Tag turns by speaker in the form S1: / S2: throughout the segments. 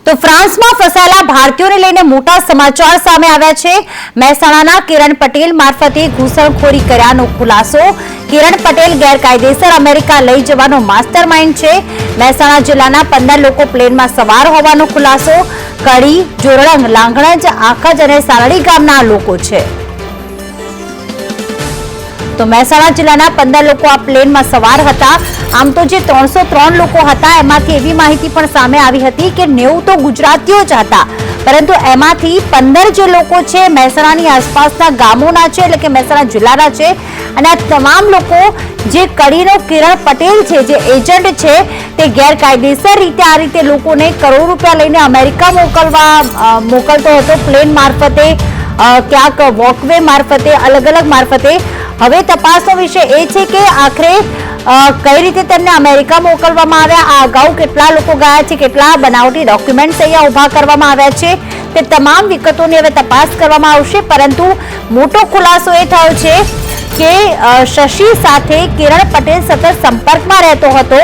S1: તો ફ્રાન્સમાં ફસાયેલા ભારતીયોને લઈને મોટા સમાચાર સામે આવ્યા છે। મહેસાણાના કિરણ પટેલ મારફતે ઘૂસણખોરી કર્યાનો ખુલાસો। કિરણ પટેલ ગેરકાયદેસર અમેરિકા લઈ જવાનો માસ્ટરમાઇન્ડ છે। મહેસાણા જિલ્લાના 15 લોકો પ્લેનમાં સવાર હોવાનો ખુલાસો। કડી, જોરડંગ, લાંગણજ, આખજ અને સારડી ગામના લોકો છે। તો મહેસાણા જિલ્લાના 15 લોકો આ પ્લેનમાં સવાર હતા। આમ તો જે 303 લોકો હતા એમાંથી એવી માહિતી પણ સામે આવી હતી કે 90 તો ગુજરાતીઓ જ હતા, પરંતુ એમાંથી 15 જે લોકો છે મહેસાણાની આસપાસના ગામોના છે, એટલે કે મહેસાણા જિલ્લાના છે। અને આ તમામ લોકો જે કડીનો કિરણ પટેલ છે, જે એજન્ટ છે, તે ગેરકાયદેસર રીતે આ રીતે લોકોને કરોડ રૂપિયા લઈને અમેરિકા મોકલતો હતો પ્લેન મારફતે, ક્યાંક વોકવે મારફતે, અલગ અલગ મારફતે। હવે તપાસનો વિષય એ છે કે આખરે કઈ રીતે તેમને અમેરિકા મોકલવામાં આવ્યા, આ અગાઉ કેટલા લોકો ગયા છે, કેટલા બનાવટી ડોક્યુમેન્ટ્સ અહીંયા ઉભા કરવામાં આવ્યા છે, તે તમામ વિગતોની હવે તપાસ કરવામાં આવશે। પરંતુ મોટો ખુલાસો એ થયો છે કે શશી સાથે કિરણ પટેલ સતત સંપર્કમાં રહેતો હતો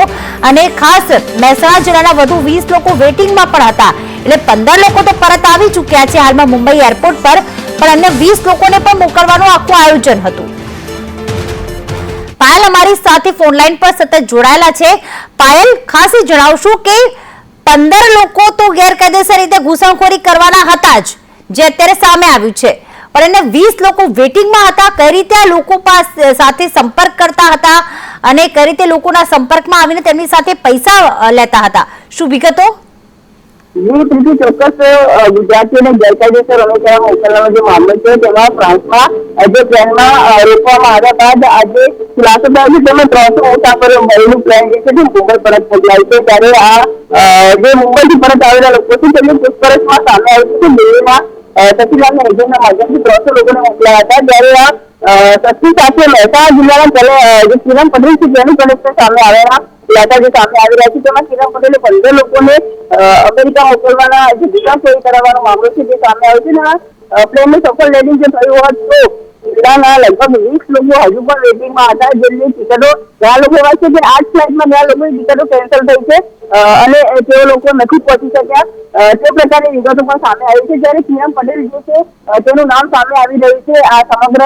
S1: અને ખાસ મહેસાણા જિલ્લાના વધુ 20 લોકો વેટિંગમાં પણ હતા। એટલે 15 લોકો તો પરત આવી ચૂક્યા છે હાલમાં મુંબઈ એરપોર્ટ પર, પણ અન્ય 20 લોકોને પણ મોકલવાનું આખું આયોજન હતું। પાયલ અમારી સાથે ફોન લાઈન પર સતત જોડાયેલા છે। પાયલ, ખાસ જણાવશું કે 15 લોકો તો ગેરકાયદેસર રીતે ઘૂસણખોરી કરવાના હતા જ, જે અત્યારે સામે આવ્યું છે, પણ એને 20 લોકો વેટિંગમાં હતા। કઈ રીતે આ લોકો સાથે સંપર્ક કરતા હતા અને કઈ રીતે લોકોના સંપર્કમાં આવીને તેમની સાથે પૈસા લેતા હતા, શું વિગતો?
S2: ત્રીજી ચોક્કસ ગુજરાતીઓને ગેરકાયદેસર અમેરિકા મોકલવાનો જે મામલો છે તેમાં ફ્રાન્સમાં જે પ્લેનમાં રોકવામાં આવ્યા બાદ આજે ખુલાસો થયો છે તેમાં 300 મુસાફરો મળીનું પ્લેન જે છે તે મુંબઈ પરત મોકલાય છે। ત્યારે આ જે મુંબઈથી પરત આવેલા લોકો છે તેમની પૂછપરછમાં સામે આવ્યું છે કે દિલ્હીમાં સચિવાલયના એજન્ટના માધ્યમથી 300 લોકોને મોકલાયા હતા। જ્યારે આ સચિવ સાથે મહેસાણા જિલ્લાના જે કિરણ પટેલ છે તેનું કનેક્શન સામે આવ્યા ખુલાસા જે સામે આવી રહ્યા છે તેમાં કિરણ પટેલે 15 લોકોને અમેરિકા મોકલવાના જે ઘૂસણખોરી કરાવવાનો મામલો છે તે સામે આવ્યો છે। પ્લેનનું સફળ લેન્ડિંગ જે થયું હોત તો જિલ્લાના લગભગ 20 લોકો હજુ પણ વેટિંગમાં હતા, જેમની ટિકિટો ઘણા લોકો એવા છે કે 8 ફ્લાઇટમાં ઘણા લોકોની ટિકિટો કેન્સલ થઈ છે અને તેઓ લોકો નથી પહોંચી શક્યા, તે પ્રકારની વિગતો પણ સામે આવી છે। જ્યારે કિરણ પટેલ જે છે તેનું નામ સામે આવી રહ્યું છે આ સમગ્ર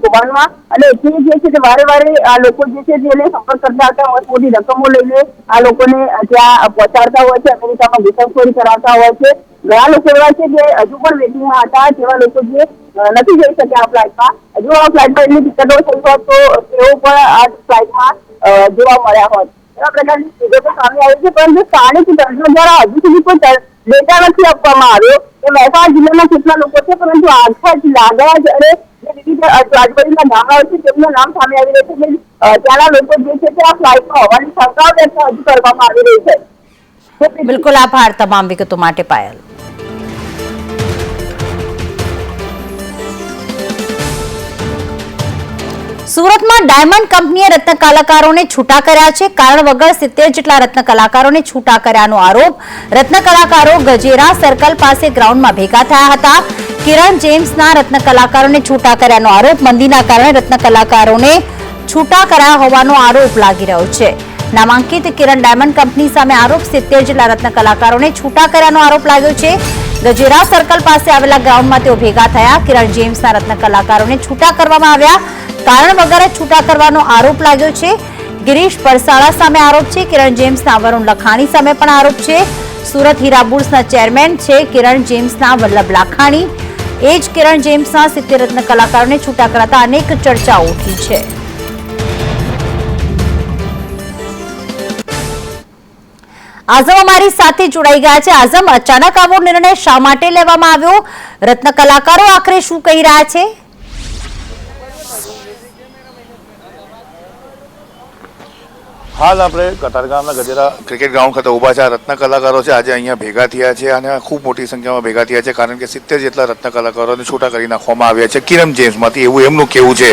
S2: કૌભાંડમાં, અને તે જે છે તે વારે વારે આ લોકો જે છે તેને સંપર્ક કરતા હતા, મોટી રકમો લઈને આ લોકોને ત્યાં પહોંચાડતા હોય છે, અમેરિકામાં ઘૂસણખોરી કરાવતા હોય છે। ઘણા લોકો એવા છે કે હજુ પણ વેટિંગમાં હતા, જેવા લોકો જે નથી જઈ શક્યા આ ફ્લાઇટમાં, હજુ આ ફ્લાઇટમાં એટલી ટિકિટો થઈ હોત તો તેઓ પણ આ ફ્લાઇટમાં જોવા મળ્યા હોત, એવા પ્રકારની વિગતો સામે આવી છે। પરંતુ સ્થાનિક તંત્ર દ્વારા હજુ સુધી કોઈ ડેટા નથી આપવામાં આવ્યો કે મહેસાણા જિલ્લામાં કેટલા લોકો છે, પરંતુ આખા લાગણજ અને જે વિવિધ આજુબાજુના ગામડાઓ છે તેમના નામ સામે આવી રહ્યા છે કે ત્યાંના લોકો જે છે તે આ ફ્લાઇટમાં હોવાની શંકાઓ વ્યક્ત હજુ કરવામાં આવી રહી છે।
S1: બિલકુલ, આભાર તમામ વિગતો માટે પાયલ। સુરતમાં ડાયમંડ કંપનીએ રત્ન કલાકારોને છૂટા કર્યા છે। કારણ વગર 70 જેટલા રત્ન કલાકારોને છૂટા કર્યાનો આરોપ। રત્ન કલાકારો ગજેરા સર્કલ પાસે ગ્રાઉન્ડમાં ભેગા થયા હતા। કિરણ જેમ્સના રત્ન કલાકારોને છૂટા કર્યાનો આરોપ। મંદીના કારણે રત્ન કલાકારોને છૂટા કર્યા હોવાનો આરોપ લાગી રહ્યો છે। નામાંકિત કિરણ ડાયમંડ કંપની સામે આરોપ। 70 જેટલા રત્ન કલાકારોને છૂટા કર્યાનો આરોપ લાગ્યો છે। ગજેરા સર્કલ પાસે આવેલા ગ્રાઉન્ડમાં તેઓ ભેગા થયા। કિરણ જેમ્સના રત્ન કલાકારોને છૂટા કરવામાં આવ્યા। કારણ વગર છૂટા કરવાનો આરોપ લાગ્યો છે। ગિરીશ પરસાળા સામે આરોપ છે। કિરણ જેમ્સના વરુણ લખાણી સામે પણ આરોપ છે। સુરત હીરા બુલ્સના ચેરમેન છે કિરણ જેમ્સના વલ્લભ લાખાણી। એ જ કિરણ જેમ્સના 70 રત્ન કલાકારોને છૂટા કરાતા અનેક ચર્ચાઓ ઉઠી છે। આઝમ અમારી સાથે જોડાઈ ગયા છે। આઝમ, અચાનક આવો નિર્ણય શા માટે લેવામાં આવ્યો? રત્ન કલાકારો આખરે શું કહી રહ્યા છે?
S3: હાલ આપણે કતારગામના ગજેરા ક્રિકેટ ગ્રાઉન્ડ ખાતે ઊભા છે। આ રત્ન કલાકારો છે આજે અહીંયા ભેગા થયા છે અને ખૂબ મોટી સંખ્યામાં ભેગા થયા છે, કારણ કે 70 જેટલા રત્ન કલાકારોને છૂટા કરી નાખવામાં આવ્યા છે કિરણ જેમ્સમાંથી, એવું એમનું કહેવું છે।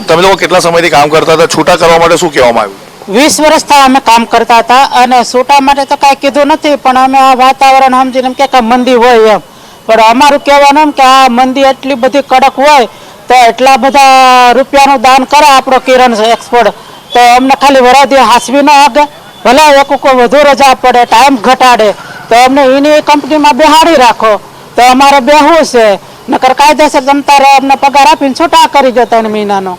S3: તમે લોકો કેટલા સમયથી કામ કરતા હતા? છૂટા કરવા માટે શું કહેવામાં આવ્યું?
S4: 20 વર્ષથી અમે કામ કરતા હતા અને છૂટા માટે તો કાંઈ કીધું નથી, પણ અમે આ વાતાવરણ સમજીને એમ કે મંદી હોય એમ, પણ અમારું કહેવાનું એમ કે આ મંદી એટલી બધી કડક હોય તો એટલા બધા રૂપિયાનું દાન કરે આપણો કિરણ એક્સપોર્ટ, તો અમને ખાલી વરાદી હાસવી ન હગે, ભલે એક કોઈ વધુ રજા પડે, ટાઈમ ઘટાડે, તો અમને એની કંપનીમાં બેહાડી રાખો તો અમારે બેહવું છે, નકર કાયદેસર તમતારે અમને પગાર આપીને છૂટા કરી દો 3 મહિનાનો.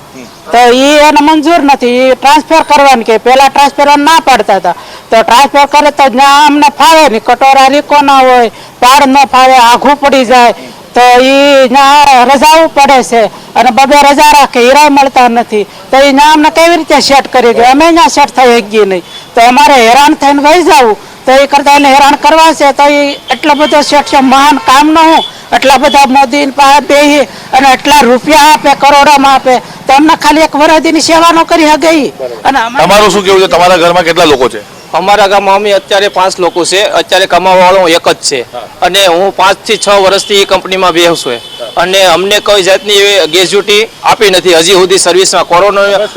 S4: તો એ એને મંજૂર નથી, એ ટ્રાન્સફર કરવાની કે પેલા ટ્રાન્સફર ના પાડતા હતા, તો ટ્રાન્સફર કરે તો જ્યાં અમને ફાવે નહીં, કટોરા રીકો ના હોય, પાડ ન ફાવે, આઘું પડી જાય તો એ ત્યાં રજાવું પડે છે અને બબે રજા રાખે, હીરા મળતા નથી, તો એ ત્યાં અમને કેવી રીતે સેટ કરી દે, અમે ત્યાં સેટ થઈ શકીએ નહીં, તો અમારે હેરાન થઈને વહી જવું, તો એ કરતા એને હેરાન કરવા છે તો એ એટલો બધો સેટ છે, મહાન કામ ન હું એટલા બધા મોદી પાસે બેહી અને એટલા રૂપિયા આપે, કરોડોમાં આપે, તો અમને ખાલી 1 વરદીની સેવા ન કરી શકે. અને
S3: તમારું શું કેવું છે? તમારા ઘરમાં કેટલા લોકો છે?
S5: અમારા ગામમાં અમે અત્યારે 5 લોકો છે. અત્યારે કમાવા વાળો એક જ છે અને હું 5 થી 6 વર્ષથી એ કંપનીમાં બેહું છું અને અમને કોઈ જાતની એવી ગ્રેજ્યુટી આપી નથી હજી સુધી સર્વિસમાં. કોરોના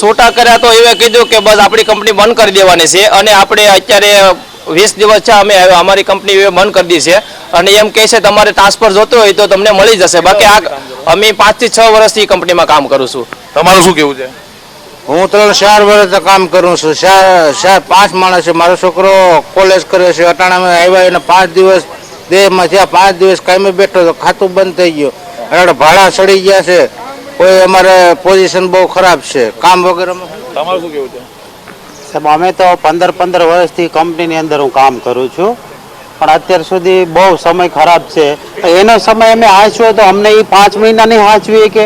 S5: છૂટા કર્યા તો એવે કીધું કે બસ આપણી કંપની બંધ કરી દેવાની છે અને આપણે અત્યારે 20 દિવસ છે અમે અમારી કંપની બંધ કરી દી છે અને એમ કહે છે તમારે ટ્રાન્સફર જોતો હોય તો તમને મળી જશે. બાકી અમે 5 થી 6 વર્ષથી કંપનીમાં કામ કરું છું.
S3: તમારું શું કેવું છે?
S6: હું 3-4 વર્ષ કામ કરું છું. 5 માણસ છે. મારો છોકરો કોલેજ કરે છે. અટાણામાં આવ્યા એને 5 દિવસ દેહમાં થયા. 5 દિવસ કાયમી બેઠો તો ખાતું બંધ થઈ ગયું. એટલે ભાડા સડી ગયા છે. કોઈ અમારે પોઝિશન બહુ ખરાબ છે. કામ વગર
S3: તમારું શું કેવું છે?
S7: સાહેબ અમે તો 15 વર્ષથી કંપનીની અંદર હું કામ કરું છું, પણ અત્યાર સુધી બહુ સમય ખરાબ છે. એનો સમય અમે હાંચ્યો તો અમને એ 5 મહિના નહીં હાંચવી કે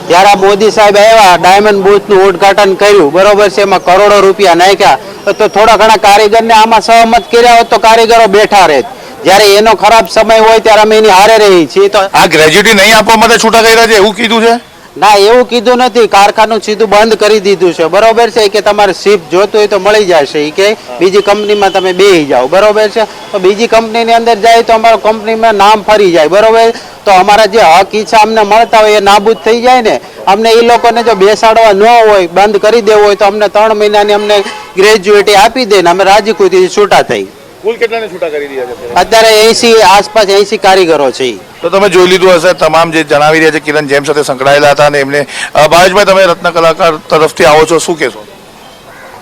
S7: ત્યારે મોદી સાહેબ આવ્યા, ડાયમંડ બુથનું ઉદ્ઘાટન કર્યું, બરોબર છે, એમાં કરોડો રૂપિયા નાખ્યા, તો થોડા ઘણા કારીગરને આમાં સહમત કર્યા હોત તો કારીગરો બેઠા રહે. જ્યારે એનો ખરાબ સમય હોય ત્યારે અમે એની હારે રહી છીએ. તો
S3: આ ગ્રેજ્યુટી નહીં આપવા માટે છૂટા કર્યા છે એવું કીધું છે?
S7: ના, એવું કીધું નથી. કારખાનું સીધું બંધ કરી દીધું છે, બરોબર છે, કે તમારે શિફ્ટ જોતું હોય તો મળી જશે, કે બીજી કંપનીમાં તમે બેસી જાઓ, બરોબર છે. તો બીજી કંપનીની અંદર જાય તો અમારું કંપનીમાં નામ ફરી જાય, બરોબર. તો અમારા જે હક ઈચ્છા અમને મળતા હોય એ નાબૂદ થઈ જાય ને. અમને એ લોકોને જો બેસાડવા ન હોય, બંધ કરી દેવું હોય તો અમને 3 મહિનાની અમને ગ્રેજ્યુએટી આપી દે ને અમે રાજી ખુશી છૂટા થઈ.
S3: કુલ કેટલાને છૂટા કરી દીધા છે?
S7: અત્યારે 80 આસપાસ 80 કારીગરો છે.
S3: તો તમે જોઈ લીધું હશે તમામ જે જણાવી રહ્યા છે કિરણ જેમ સાથે સંકળાયેલા હતા અને એમને ભાવેશભાઈ તમે રત્ન કલાકાર તરફથી આવો છો, શું કહેશો?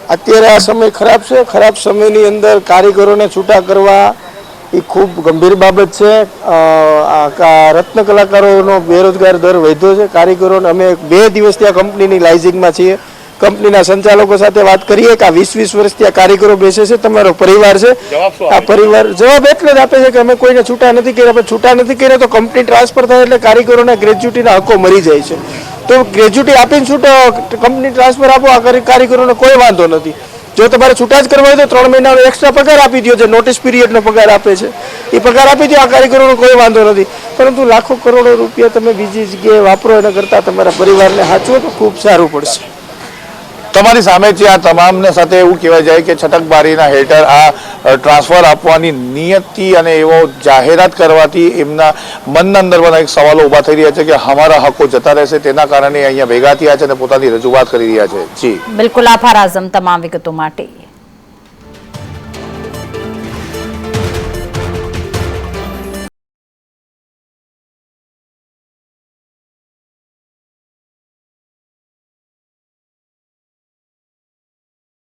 S8: અત્યારે આ સમય ખરાબ છે. ખરાબ સમયની અંદર કારીગરોને છૂટા કરવા એ ખૂબ ગંભીર બાબત છે. રત્ન કલાકારોનો બેરોજગાર દર વધ્યો છે. કારીગરોને અમે 2 દિવસથી આ કંપનીની લાઇઝિંગમાં છીએ. કંપનીના સંચાલકો સાથે વાત કરીએ કે આ 20 વર્ષથી આ કારીગરો બેસે છે, તમારો પરિવાર છે. આ પરિવાર જવાબ એટલે જ આપે છે કે અમે કોઈને છૂટા નથી કર્યા. પણ છૂટા નથી કર્યા તો કંપની ટ્રાન્સફર થાય એટલે કારીગરોના ગ્રેજ્યુટીના હકો મરી જાય છે. તો ગ્રેજ્યુટી આપીને છૂટો કંપની ટ્રાન્સફર આપો, આ કારીગરોને કોઈ વાંધો નથી. જો તમારે છૂટા જ કરવા હોય તો 3 મહિનાનો એક્સ્ટ્રા પગાર આપી દો, જે નોટિસ પીરિયડનો પગાર આપે છે એ પગાર આપી દો. આ કારીગરોનો કોઈ વાંધો નથી. પરંતુ લાખો કરોડો રૂપિયા તમે બીજી જગ્યાએ વાપરો એના કરતાં તમારા પરિવારને સાચવો તો ખૂબ સારું પડશે.
S3: તમારી સામે છે આ તમામને સાથે એવું કહેવાય જાય કે છટકબારીના હેઠળ આ ટ્રાન્સફર આપવાની નિયતિ અને એવો જાહેરાત કરવાથી એમના મનના અંદર પણ એક સવાલો ઊભા થઈ રહ્યા છે કે અમારા હકો જતા રહેશે, તેના કારણે અહીંયા ભેગા થયા છે અને પોતાની રજૂઆત કરી રહ્યા છે. જી
S1: બિલકુલ, આભાર આઝમ તમામ વિગતો માટે.